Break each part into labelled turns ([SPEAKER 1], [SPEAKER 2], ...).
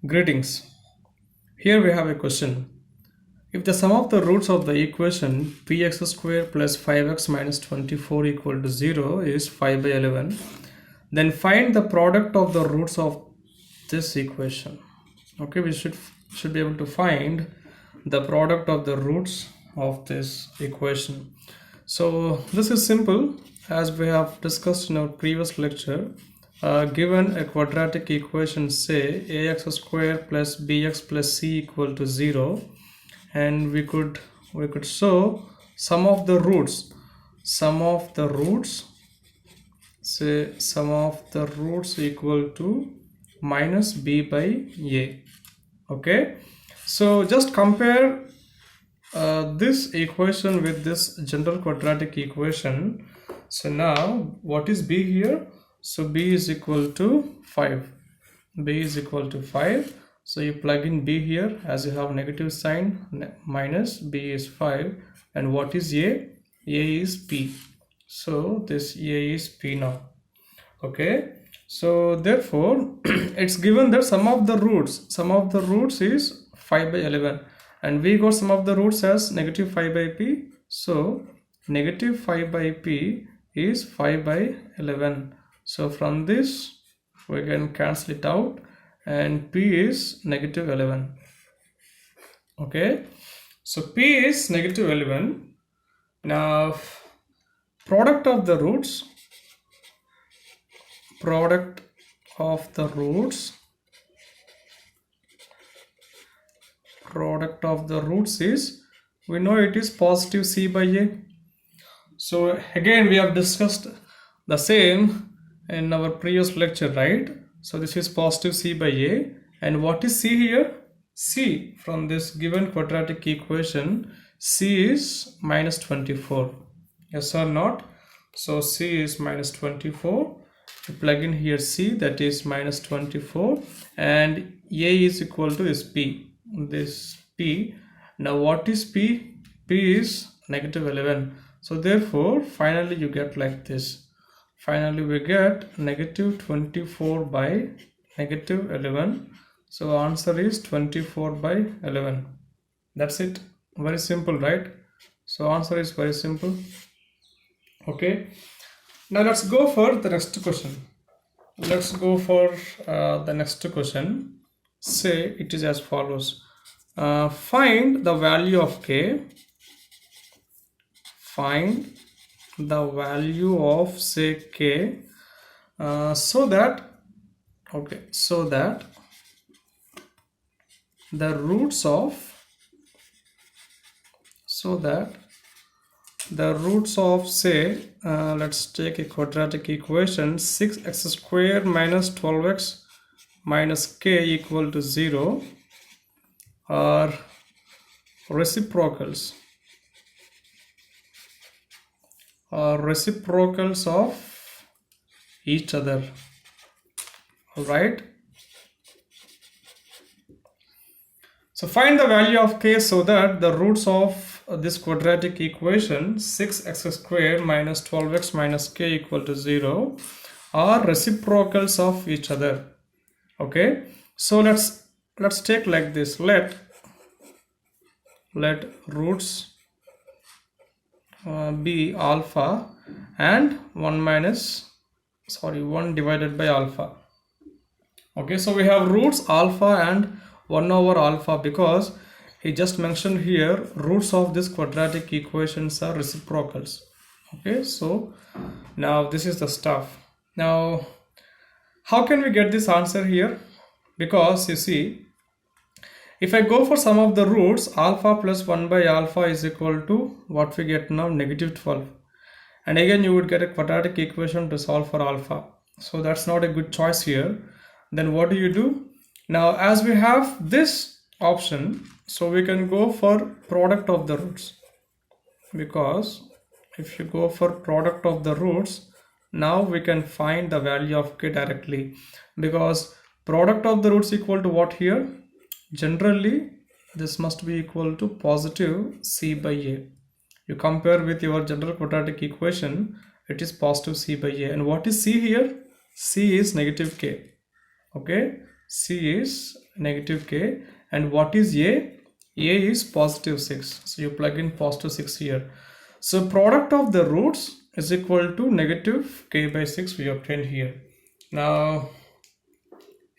[SPEAKER 1] Greetings. Here we have a question. If the sum of the roots of the equation px square plus 5x minus 24 equal to 0 is 5 by 11, then find the product of the roots of this equation. Okay, we should be able to find the product of the roots of this equation. So this is simple, as we have discussed in our previous lecture. Given a quadratic equation, say ax square plus bx plus c equal to 0, and we could show sum of the roots say sum of the roots equal to minus b by a. Okay, so just compare this equation with this general quadratic equation. So now what is b here? So b is equal to 5. B is equal to 5. So you plug in b here, as you have negative sign, minus b is 5. And what is a? A is p. So this a is p now. Okay. So therefore it's given that sum of the roots is 5 by 11. And we got sum of the roots as negative 5 by p. So negative 5 by p is 5 by 11. So from this we can cancel it out, and p is negative 11. Okay, so p is negative 11. Now product of the roots is, we know it is positive c by a. So again we have discussed the same in our previous lecture, right? So this is positive c by a, and what is c here? C, from this given quadratic equation, c is minus 24. Yes or not? So c is minus 24. You plug in here c, that is minus 24, and a is equal to is p, this p. Now what is p? P is negative 11. So therefore finally you get like this. Finally we get negative 24 by negative 11. So answer is 24 by 11. That's it. Very simple, right? So answer is very simple. Okay. Now let's go for the next question. Say it is as follows. Find the value of k. Find the value of, say, k, so that the roots of say, let's take a quadratic equation, 6x square minus 12x minus k equal to 0 are reciprocals of each other. All right, so find the value of k so that the roots of this quadratic equation, 6x square minus 12x minus k equal to 0, are reciprocals of each other. Okay, so let's take like this. Let roots be alpha and 1 divided by alpha. Okay, so we have roots alpha and 1 over alpha, because he just mentioned here roots of this quadratic equations are reciprocals. Okay, so now this is the stuff. Now how can we get this answer here? Because you see, if I go for sum of the roots, alpha plus 1 by alpha is equal to what we get now, negative 12. And again you would get a quadratic equation to solve for alpha. So that's not a good choice here. Then what do you do? Now as we have this option, so we can go for product of the roots. Because if you go for product of the roots, now we can find the value of k directly. Because product of the roots equal to what here? Generally this must be equal to positive c by a. You compare with your general quadratic equation, it is positive c by a. And what is c here? C is negative k. Okay, c is negative k. And what is a? A is positive 6. So you plug in positive 6 here. So product of the roots is equal to negative k by 6 we obtained here. Now,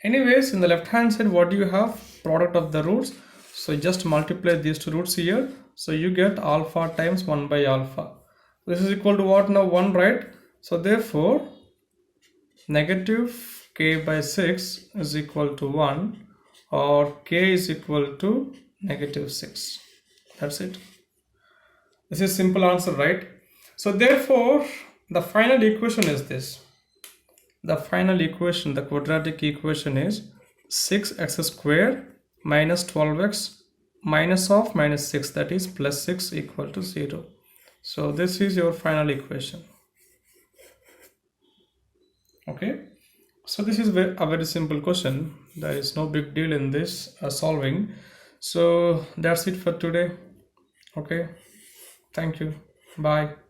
[SPEAKER 1] anyways, in the left hand side, what do you have? Product of the roots. So just multiply these two roots here. So you get alpha times 1 by alpha. This is equal to what now? 1, right? So therefore, negative k by 6 is equal to 1, or k is equal to negative 6. That's it. This is simple answer, right? So therefore, the final equation is this. The final equation, the quadratic equation is 6x squared minus 12x minus of minus 6, that is plus 6 equal to 0. So this is your final equation. Okay, so this is a very simple question. There is no big deal in this solving. So that's it for today. Okay, thank you. Bye.